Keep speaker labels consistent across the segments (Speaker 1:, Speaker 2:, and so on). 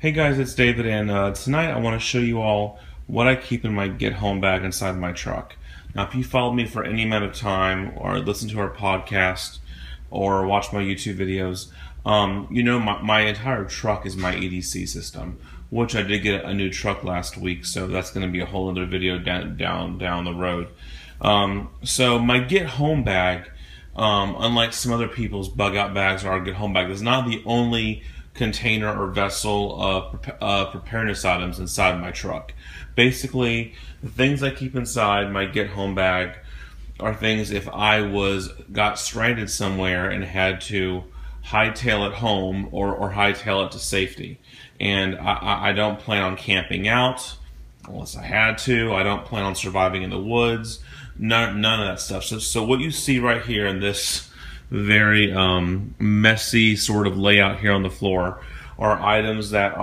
Speaker 1: Hey guys, it's David, and tonight I want to show you all what I keep in my get home bag inside my truck. Now, if you followed me for any amount of time, or listen to our podcast, or watch my YouTube videos, you know my entire truck is my EDC system, which I did get a new truck last week, so that's going to be a whole other video down the road. So my get home bag, unlike some other people's bug out bags or our get home bag, is not the only container or vessel of preparedness items inside my truck. Basically, the things I keep inside my get home bag are things if I got stranded somewhere and had to hightail it home or hightail it to safety. And I don't plan on camping out unless I had to. I don't plan on surviving in the woods. None of that stuff. So what you see right here in this very messy sort of layout here on the floor are items that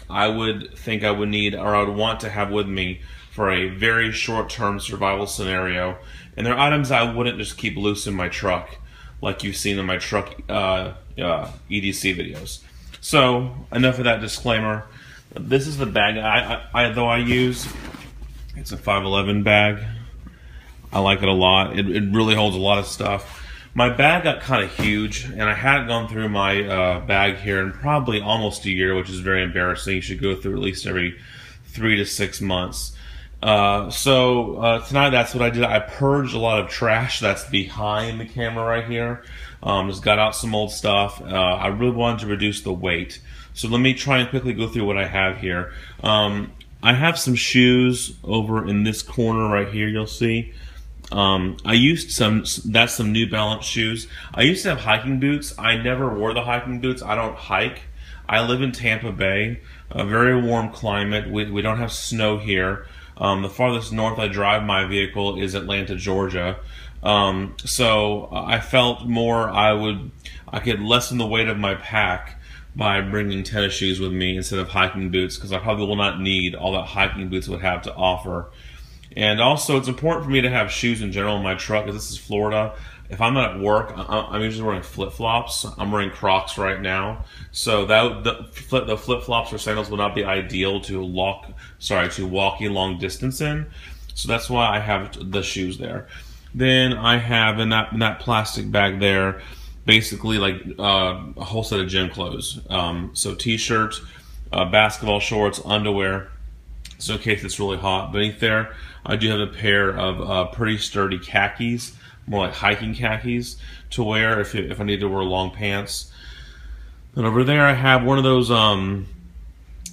Speaker 1: I would think I would need or I would want to have with me for a very short-term survival scenario. And they're items I wouldn't just keep loose in my truck like you've seen in my truck EDC videos. So enough of that disclaimer. This is the bag I use. It's a 511 bag. I like it a lot. It really holds a lot of stuff. My bag got kind of huge, and I hadn't gone through my bag here in probably almost a year, which is very embarrassing. You should go through at least every 3 to 6 months. So tonight, that's what I did. I purged a lot of trash that's behind the camera right here. Just got out some old stuff. I really wanted to reduce the weight. So let me try and quickly go through what I have here. I have some shoes over in this corner right here, you'll see. I used some New Balance shoes. I used to have hiking boots. I never wore the hiking boots. I don't hike. I live in Tampa Bay, a very warm climate. We don't have snow here. The farthest north I drive my vehicle is Atlanta, Georgia. So I felt more I could lessen the weight of my pack by bringing tennis shoes with me instead of hiking boots, because I probably will not need all that hiking boots would have to offer. And also, it's important for me to have shoes in general in my truck, because this is Florida. If I'm not at work, I'm usually wearing flip-flops. I'm wearing Crocs right now. So the flip-flops or sandals would not be ideal to walk a long distance in. So that's why I have the shoes there. Then I have in that plastic bag there, basically like a whole set of gym clothes. So t-shirts, basketball shorts, underwear. So in case it's really hot. Beneath there, I do have a pair of pretty sturdy khakis, more like hiking khakis, to wear if I need to wear long pants. And over there, I have one of those.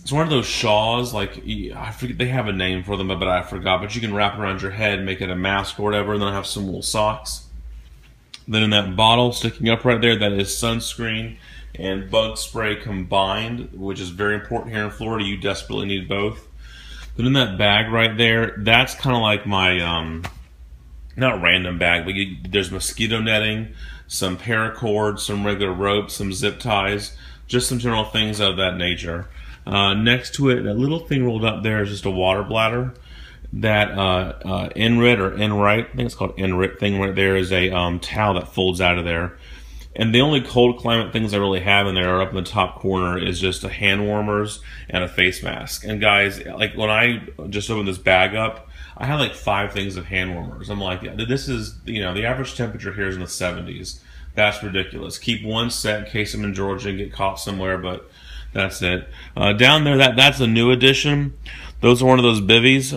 Speaker 1: It's one of those shawls. Like, I forget, they have a name for them, but I forgot. But you can wrap around your head, make it a mask or whatever. And then I have some little socks. Then in that bottle sticking up right there, that is sunscreen and bug spray combined, which is very important here in Florida. You desperately need both. Then in that bag right there, that's kind of like my, not random bag, but there's mosquito netting, some paracord, some regular rope, some zip ties, just some general things of that nature. Next to it, that little thing rolled up there is just a water bladder. That Enrit or Enright, I think it's called Enrit thing right there, is a towel that folds out of there. And the only cold climate things I really have in there, up in the top corner, is just a hand warmers and a face mask. And guys, like when I just opened this bag up, I had like 5 things of hand warmers. I'm like, this is, the average temperature here is in the 70s. That's ridiculous. Keep one set in case I'm in Georgia and get caught somewhere, but that's it. Down there, that's a new addition. Those are one of those bivvies,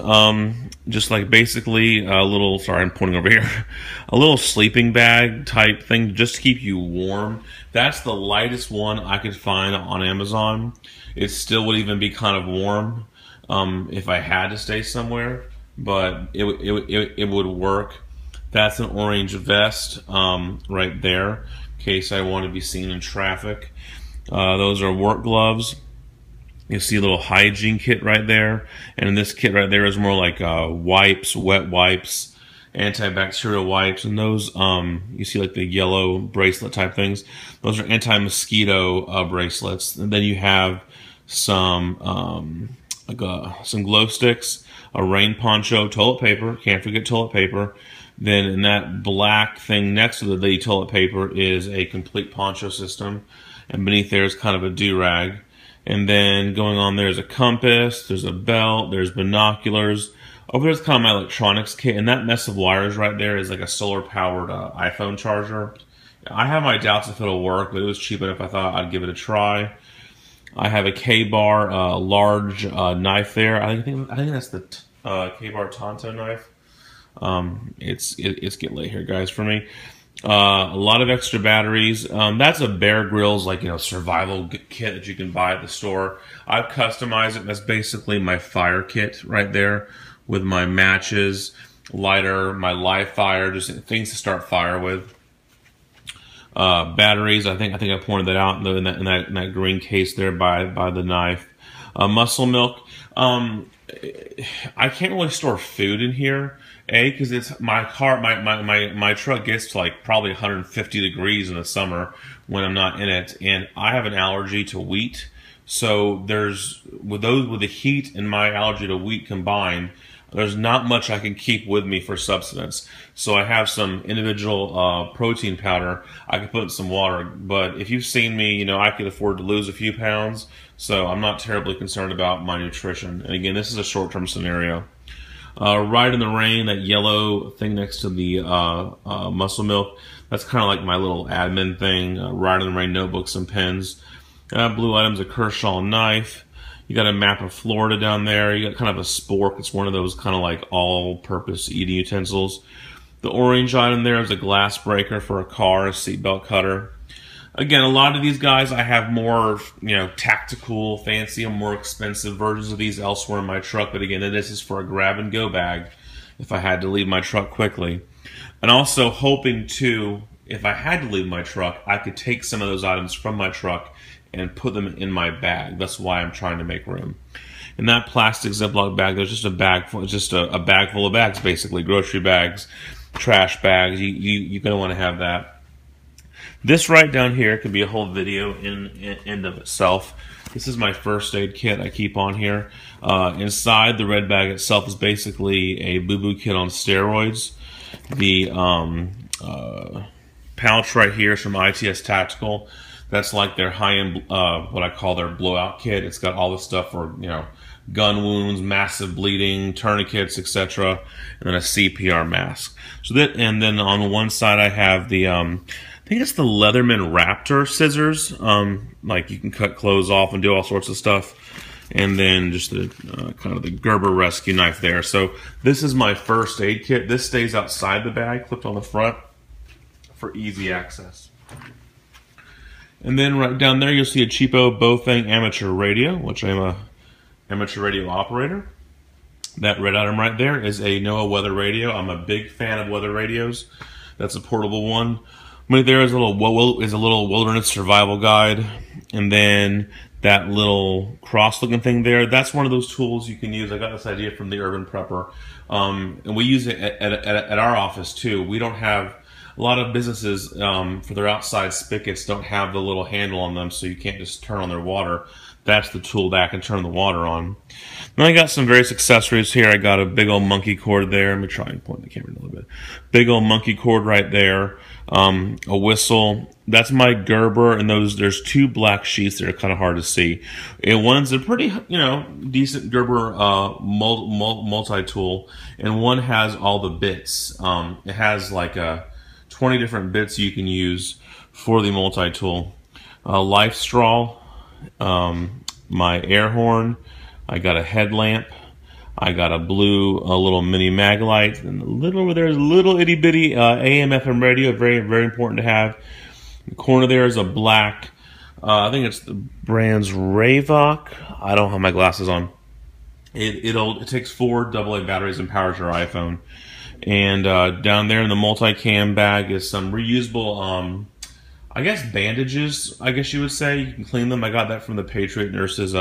Speaker 1: just like basically a little, sorry, I'm pointing over here, a little sleeping bag type thing just to keep you warm. That's the lightest one I could find on Amazon. It still would even be kind of warm if I had to stay somewhere, but it would work. That's an orange vest right there in case I want to be seen in traffic. Those are work gloves. You see a little hygiene kit right there, and in this kit right there is more like wipes, wet wipes, antibacterial wipes, and those you see like the yellow bracelet type things. Those are anti-mosquito bracelets. And then you have some glow sticks, a rain poncho, toilet paper. Can't forget toilet paper. Then in that black thing next to the toilet paper is a complete poncho system, and beneath there is kind of a do-rag. And then going on there's a compass, there's a belt, there's binoculars. Over there's kind of my electronics kit, and that mess of wires right there is like a solar-powered iPhone charger. I have my doubts if it'll work, but it was cheap enough I thought I'd give it a try. I have a K-bar large knife there. I think that's the K-bar Tonto knife. It's getting late here, guys, for me. A lot of extra batteries. That's a Bear Grylls, like, survival kit that you can buy at the store. I've customized it. That's basically my fire kit right there with my matches, lighter, my live fire, just things to start fire with. Batteries. I think I pointed that out in that green case there by the knife. Muscle milk. I can't really store food in here. Because it's my car, my truck gets to like probably 150 degrees in the summer when I'm not in it, and I have an allergy to wheat. So with the heat and my allergy to wheat combined, there's not much I can keep with me for substance. So I have some individual protein powder I can put in some water. But if you've seen me, I could afford to lose a few pounds, so I'm not terribly concerned about my nutrition. And again, this is a short-term scenario. Ride in the Rain, that yellow thing next to the muscle milk, that's kind of like my little admin thing. Ride in the Rain notebooks and pens. Blue items, a Kershaw knife. You got a map of Florida down there. You got kind of a spork. It's one of those kind of like all-purpose eating utensils. The orange item there is a glass breaker for a car, a seatbelt cutter. Again, a lot of these guys, I have more, tactical, fancy, and more expensive versions of these elsewhere in my truck. But again, this is for a grab-and-go bag if I had to leave my truck quickly. And also hoping, too, if I had to leave my truck, I could take some of those items from my truck and put them in my bag. That's why I'm trying to make room. In that plastic Ziploc bag, there's just a bag full, a bag full of bags, basically. Grocery bags, trash bags. You're going to want to have that. This right down here could be a whole video in of itself. This is my first aid kit I keep on here. Inside the red bag itself is basically a boo-boo kit on steroids. The pouch right here is from ITS Tactical. That's like their high-end, what I call their blowout kit. It's got all the stuff for, gun wounds, massive bleeding, tourniquets, etc., and then a CPR mask. And then on one side I have the I think it's the Leatherman Raptor scissors. Like you can cut clothes off and do all sorts of stuff. And then just the kind of the Gerber rescue knife there. So this is my first aid kit. This stays outside the bag, clipped on the front for easy access. And then right down there you'll see a cheapo Bofang amateur radio, which I'm a amateur radio operator. That red item right there is a NOAA weather radio. I'm a big fan of weather radios. That's a portable one. Right there is a little wilderness survival guide, and then that little cross-looking thing there. That's one of those tools you can use. I got this idea from the Urban Prepper, and we use it at our office too. We don't have a lot of businesses for their outside spigots don't have the little handle on them, so you can't just turn on their water. That's the tool that I can turn the water on. Then I got some various accessories here. I got a big old monkey cord there. Let me try and point the camera a little bit. Big old monkey cord right there. A whistle. That's my Gerber, and there's two black sheets that are kind of hard to see. And one's a pretty, decent Gerber multi-tool, and one has all the bits. It has like 20 different bits you can use for the multi-tool. Life straw. My air horn, I got a headlamp, I got a little mini mag light, and a little over there is a little itty bitty AM FM radio, very, very important to have. In the corner there is a black, I think it's the brand's Ravoc. I don't have my glasses on. It takes 4 AA batteries and powers your iPhone. And down there in the multicam bag is some reusable I guess bandages, I guess you would say. You can clean them. I got that from the Patriot Nurses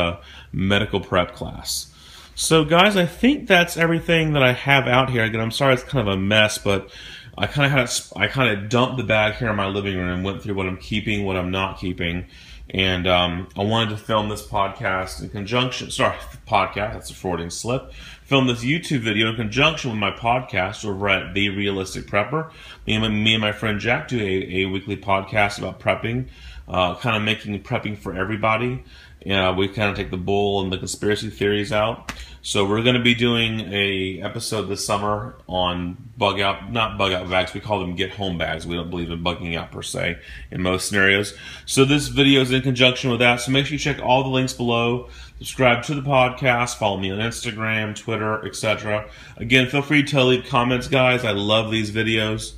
Speaker 1: medical prep class. So guys, I think that's everything that I have out here. Again, I'm sorry it's kind of a mess, but I kind of dumped the bag here in my living room and went through what I'm keeping, what I'm not keeping. And I wanted to film this podcast in conjunction, that's a Freudian slip. Film this YouTube video in conjunction with my podcast over at The Realistic Prepper. Me and my friend Jack do a weekly podcast about prepping, kind of making prepping for everybody. We kind of take the bull and the conspiracy theories out. So we're going to be doing a episode this summer on bug out, not bug out bags. We call them get home bags. We don't believe in bugging out per se in most scenarios. So this video is in conjunction with that. So make sure you check all the links below. Subscribe to the podcast. Follow me on Instagram, Twitter, etc. Again, feel free to leave comments, guys. I love these videos.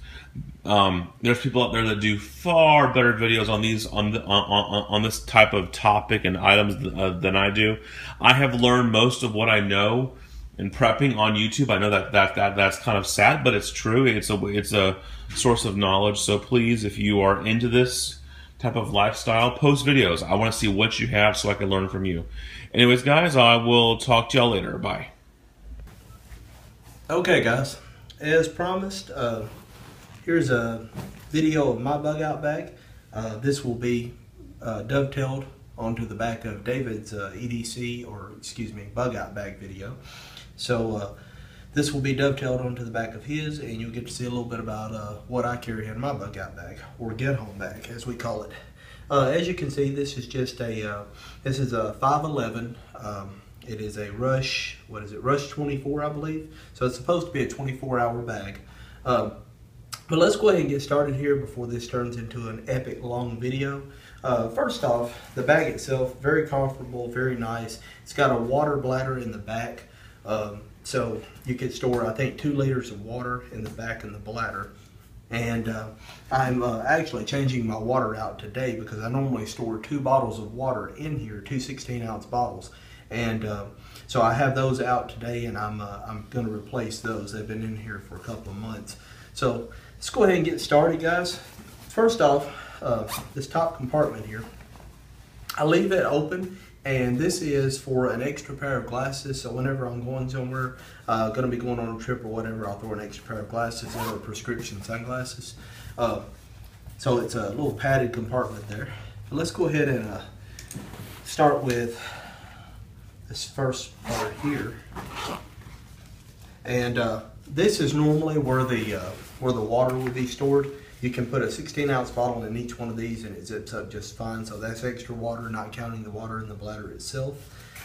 Speaker 1: There's people out there that do far better videos on these on this type of topic and items than I do. I have learned most of what I know in prepping on YouTube. I know that's kind of sad, but it's true. It's a source of knowledge. So please, if you are into this type of lifestyle, post videos. I want to see what you have so I can learn from you. Anyways, guys, I will talk to y'all later. Bye.
Speaker 2: Okay, guys, as promised, here's a video of my bug out bag. This will be dovetailed onto the back of David's EDC, or excuse me, bug out bag video. So this will be dovetailed onto the back of his, and you'll get to see a little bit about what I carry in my bug out bag, or get home bag as we call it. As you can see, this is just a 511. It is a Rush, what is it, Rush 24, I believe. So it's supposed to be a 24-hour bag. But let's go ahead and get started here before this turns into an epic long video. First off, the bag itself, very comfortable, very nice. It's got a water bladder in the back. So you could store, I think, 2 liters of water in the back in the bladder. And I'm actually changing my water out today because I normally store 2 bottles of water in here, 2 16-ounce bottles. And so I have those out today, and I'm going to replace those. They've been in here for a couple of months. So let's go ahead and get started, guys. First off, this top compartment here, I leave it open, and this is for an extra pair of glasses. So whenever I'm going somewhere, going to be going on a trip or whatever, I'll throw an extra pair of glasses in, or prescription sunglasses. So it's a little padded compartment there. But let's go ahead and start with this first part here. And this is normally where the water would be stored. You can put a 16-ounce bottle in each one of these and it zips up just fine. So that's extra water, not counting the water in the bladder itself.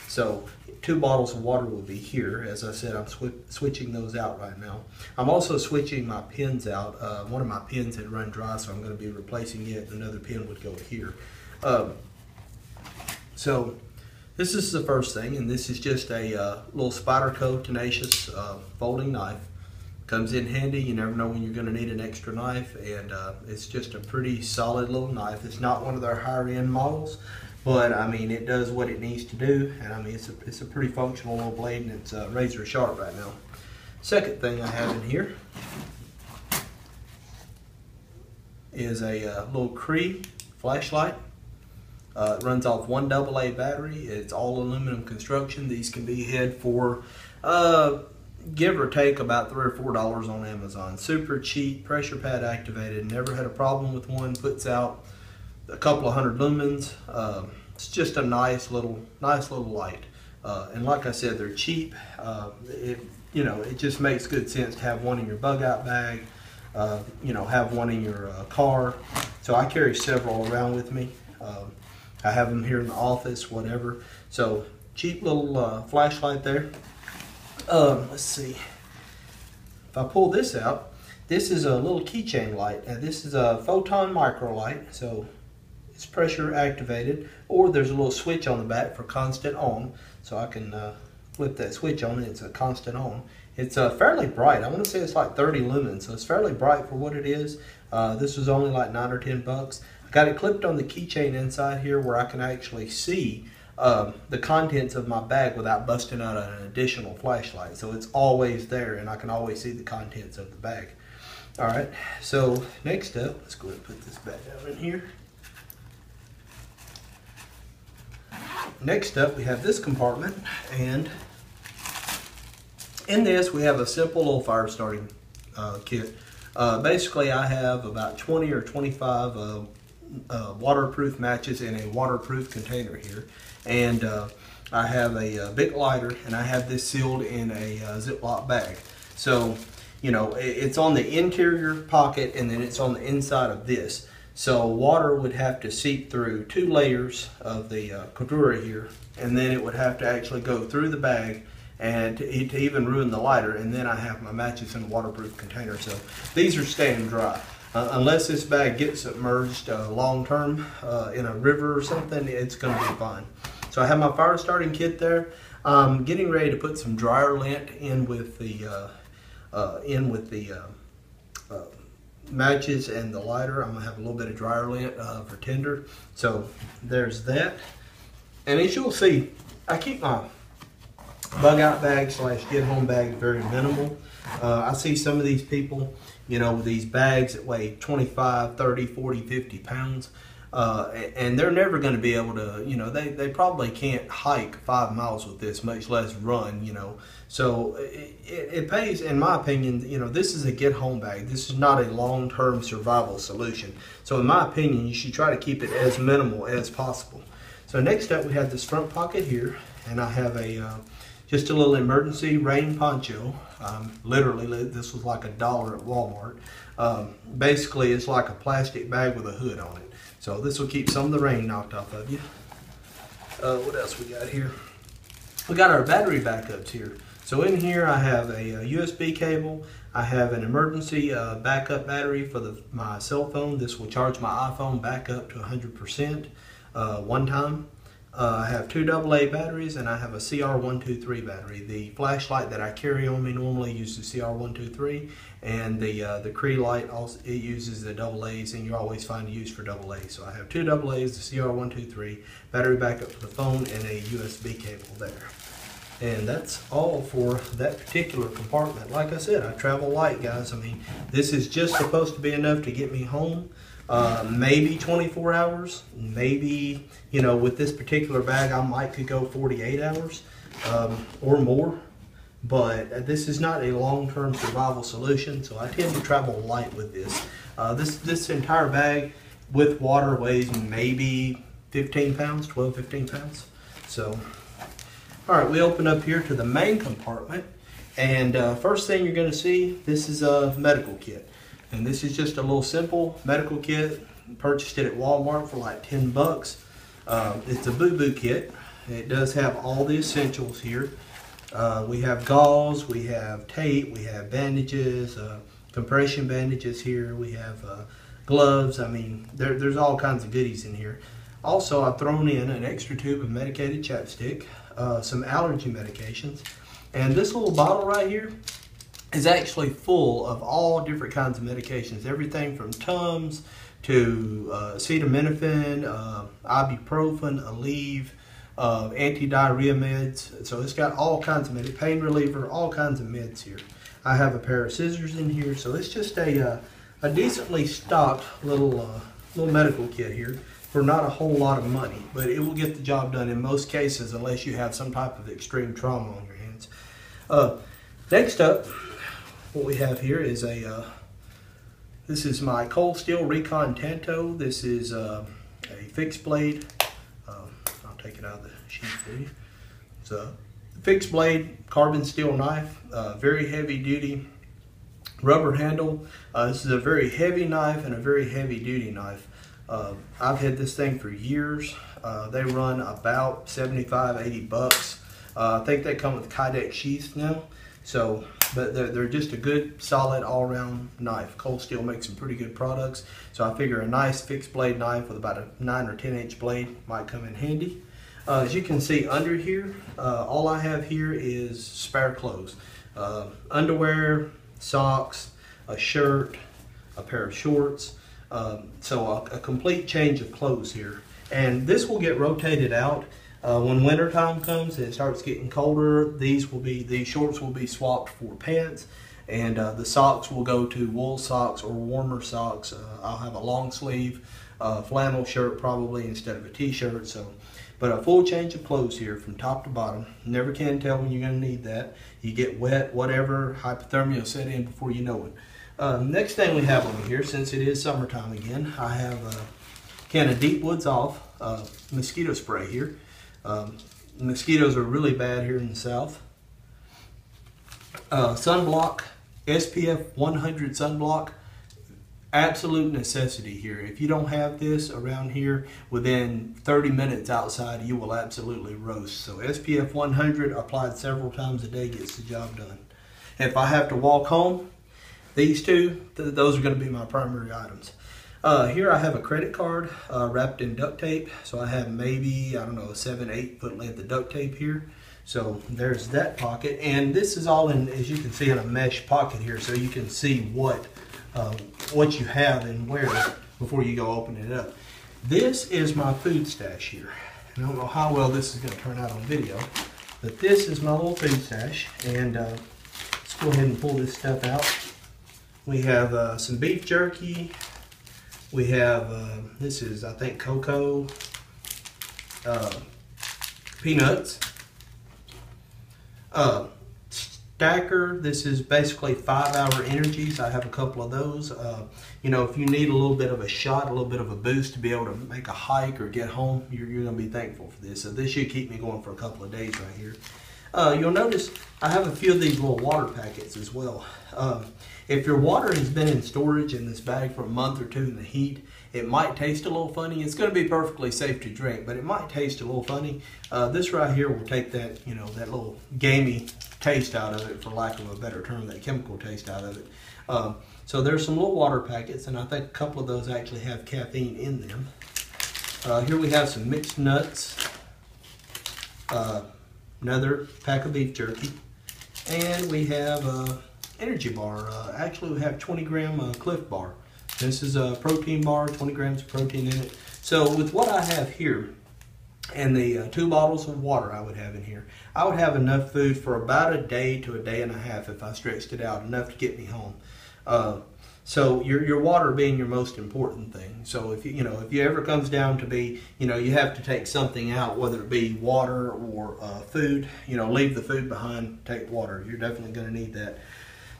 Speaker 2: So 2 bottles of water will be here. As I said, I'm switching those out right now. I'm also switching my pins out. One of my pins had run dry, so I'm going to be replacing it. Another pin would go here. So this is the first thing, and this is just a little Spyderco Tenacious folding knife. Comes in handy. You never know when you're going to need an extra knife, and it's just a pretty solid little knife. It's not one of their higher end models, but I mean, it does what it needs to do, and I mean, it's a pretty functional little blade, and it's razor sharp right now. Second thing I have in here is a little Cree flashlight. It runs off 1 AA battery. It's all aluminum construction. These can be had for give or take about $3 or $4 on Amazon. Super cheap, pressure pad activated. Never had a problem with one. Puts out a couple of 100 lumens. It's just a nice little light. And like I said, they're cheap. It just makes good sense to have one in your bug out bag. Have one in your car. So I carry several around with me. I have them here in the office, whatever. So cheap little flashlight there. Let's see. If I pull this out, this is a little keychain light. Now this is a Photon micro light, so it's pressure activated, or there's a little switch on the back for constant on. So I can flip that switch on and it's a constant on. It's fairly bright. I want to say it's like 30 lumens, so it's fairly bright for what it is. This was only like $9 or $10. I got it clipped on the keychain inside here where I can actually see the contents of my bag without busting out an additional flashlight. So it's always there, and I can always see the contents of the bag. All right, so next up, let's go ahead and put this back down in here. Next up, we have this compartment, and in this we have a simple little fire starting kit. Basically, I have about 20 or 25 waterproof matches in a waterproof container here, and I have a big lighter, and I have this sealed in a Ziploc bag. So, it's on the interior pocket, and then it's on the inside of this. So water would have to seep through 2 layers of the cordura here, and then it would have to actually go through the bag and to even ruin the lighter. And then I have my matches in a waterproof container, so these are staying dry. Unless this bag gets submerged long term in a river or something, it's going to be fine. So I have my fire starting kit there. I'm getting ready to put some dryer lint in with the matches and the lighter. I'm gonna have a little bit of dryer lint for tinder. So there's that. And as you'll see, I keep my bug out bag / get home bag very minimal. I see some of these people, you know, with these bags that weigh 25, 30, 40, 50 pounds. And they're never going to be able to, you know, they probably can't hike 5 miles with this, much less run, you know. So it pays, in my opinion, you know, this is a get home bag. This is not a long-term survival solution. So in my opinion, you should try to keep it as minimal as possible. So next up, we have this front pocket here, and I have just a little emergency rain poncho. Literally, this was like $1 at Walmart. Basically, it's like a plastic bag with a hood on it. So this will keep some of the rain knocked off of you. What else we got here? We got our battery backups here. So in here I have a USB cable. I have an emergency backup battery for my cell phone. This will charge my iPhone back up to 100% one time. I have 2 AA batteries, and I have a CR123 battery. The flashlight that I carry on me normally uses CR123, and the Cree light also, it uses the AA's, and you always find a use for AA's. So I have 2 AA's, the CR123, battery backup for the phone, and a USB cable there. And that's all for that particular compartment. Like I said, I travel light, guys. I mean, this is just supposed to be enough to get me home. Maybe 24 hours, maybe, you know, with this particular bag, I could go 48 hours or more, but this is not a long-term survival solution, so I tend to travel light with this. This entire bag with water weighs maybe 15 pounds, 12, 15 pounds. So, all right, we open up here to the main compartment, and first thing you're gonna see, this is a medical kit. And this is just a little simple medical kit. Purchased it at Walmart for like 10 bucks. It's a boo-boo kit. It does have all the essentials here. We have gauze, we have tape, we have bandages, compression bandages here. We have gloves. I mean, there's all kinds of goodies in here. Also, I've thrown in an extra tube of medicated chapstick, some allergy medications. And this little bottle right here is actually full of all different kinds of medications. Everything from Tums to acetaminophen, ibuprofen, Aleve, anti-diarrhea meds. So it's got all kinds of pain reliever, all kinds of meds here. I have a pair of scissors in here. So it's just a decently stocked little medical kit here for not a whole lot of money. But it will get the job done in most cases unless you have some type of extreme trauma on your hands. Next up, what we have here is this is my Cold Steel Recon Tanto. This is a fixed blade. I'll take it out of the sheet for you. It's a fixed blade carbon steel knife, very heavy duty rubber handle. This is a very heavy knife and a very heavy duty knife. I've had this thing for years. They run about 75, 80 bucks. I think they come with Kydex sheaths now. So, but they're just a good, solid, all-around knife. Cold Steel makes some pretty good products. So I figure a nice fixed blade knife with about a 9 or 10 inch blade might come in handy. As you can see under here, all I have here is spare clothes. Underwear, socks, a shirt, a pair of shorts. So a complete change of clothes here. And this will get rotated out. When winter time comes and it starts getting colder, these shorts will be swapped for pants, and the socks will go to wool socks or warmer socks. I'll have a long sleeve flannel shirt probably instead of a t-shirt. So, but a full change of clothes here from top to bottom. Never can tell when you're going to need that. You get wet, whatever, hypothermia will set in before you know it. Next thing we have over here, since it is summertime again, I have a can of Deep Woods Off mosquito spray here. Mosquitoes are really bad here in the south. Sunblock, SPF 100 sunblock. absolute necessity here. If you don't have this around here, within 30 minutes outside, you will absolutely roast. So SPF 100 applied several times a day gets the job done. If I have to walk home, these two, those are going to be my primary items. Here I have a credit card wrapped in duct tape. So I have maybe, I don't know, a 7-8 foot length of duct tape here. So there's that pocket. And this is all in, as you can see, in a mesh pocket here. So you can see what you have and where before you go open it up. This is my food stash here. I don't know how well this is going to turn out on video, but this is my little food stash. And let's go ahead and pull this stuff out. We have some beef jerky. We have, this is, I think, cocoa, peanuts, Stacker. This is basically 5-hour energies. I have a couple of those. You know, if you need a little bit of a shot, a little bit of a boost to be able to make a hike or get home, you're going to be thankful for this. So this should keep me going for a couple of days right here. You'll notice I have a few of these little water packets as well. If your water has been in storage in this bag for a month or two in the heat, it might taste a little funny. It's going to be perfectly safe to drink, but it might taste a little funny. This right here will take that, you know, that little gamey taste out of it, for lack of a better term, that chemical taste out of it. So there's some little water packets, and I think a couple of those actually have caffeine in them. Here we have some mixed nuts, another pack of beef jerky, and we have energy bar. Actually, we have 20-gram Cliff Bar. This is a protein bar, 20 grams of protein in it. So with what I have here, and the 2 bottles of water I would have in here, I would have enough food for about a day to a day and a half if I stretched it out, enough to get me home. So your water being your most important thing. So if you ever comes down to be, you have to take something out, whether it be water or food, leave the food behind, take water. You're definitely going to need that.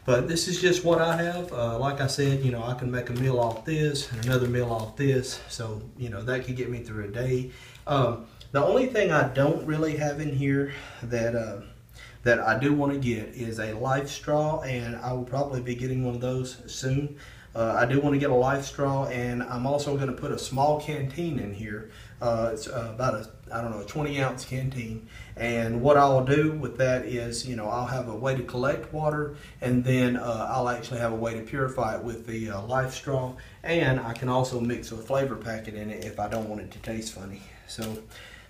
Speaker 2: But this is just what I have. Like I said, I can make a meal off this and another meal off this. So, that could get me through a day. The only thing I don't really have in here that I do want to get is a life straw, and I will probably be getting one of those soon. I do want to get a life straw, and I'm also going to put a small canteen in here. It's about a 20-ounce canteen. And what I'll do with that is, I'll have a way to collect water, and then I'll actually have a way to purify it with the life straw. And I can also mix a flavor packet in it if I don't want it to taste funny. So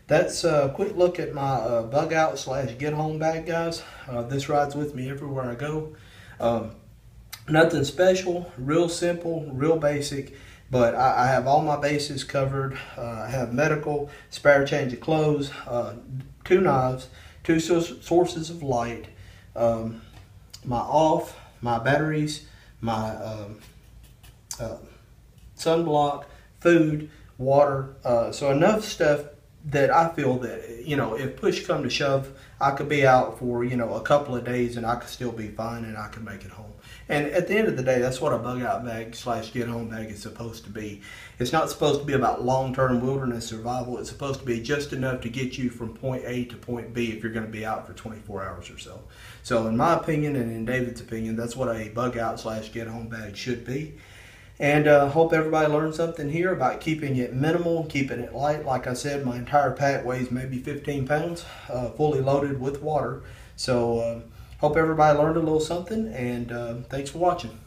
Speaker 2: that's a quick look at my bug out / get home bag, guys. This rides with me everywhere I go. Nothing special, real simple, real basic, but I have all my bases covered. I have medical, spare change of clothes, 2 knives, 2 sources of light, my off, my batteries, my sunblock, food, water. So enough stuff that I feel that, if push come to shove, I could be out for, a couple of days and I could still be fine and I could make it home. And at the end of the day, that's what a bug out bag / get home bag is supposed to be. It's not supposed to be about long-term wilderness survival. It's supposed to be just enough to get you from point A to point B if you're going to be out for 24 hours or so. So in my opinion, and in David's opinion, that's what a bug out / get home bag should be. And hope everybody learned something here about keeping it minimal, keeping it light. Like I said, my entire pack weighs maybe 15 pounds, fully loaded with water. So hope everybody learned a little something, and thanks for watching.